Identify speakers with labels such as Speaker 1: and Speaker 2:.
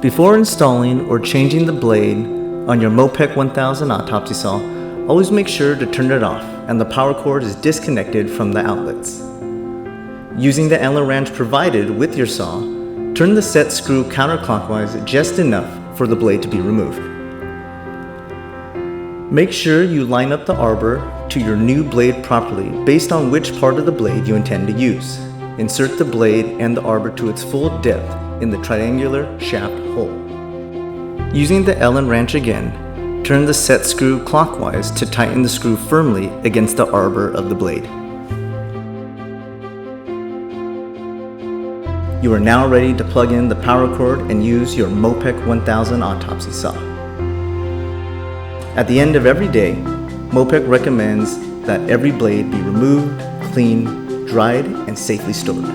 Speaker 1: Before installing or changing the blade on your Mopec 1000 autopsy saw, always make sure to turn it off and the power cord is disconnected from the outlets. Using the Allen wrench provided with your saw, turn the set screw counterclockwise just enough for the blade to be removed. Make sure you line up the arbor to your new blade properly based on which part of the blade you intend to use. Insert the blade and the arbor to its full depth in the triangular shaft hole. Using the Allen wrench again, turn the set screw clockwise to tighten the screw firmly against the arbor of the blade. You are now ready to plug in the power cord and use your Mopec 1000 autopsy saw. At the end of every day, Mopec recommends that every blade be removed, cleaned, dried, and safely stored.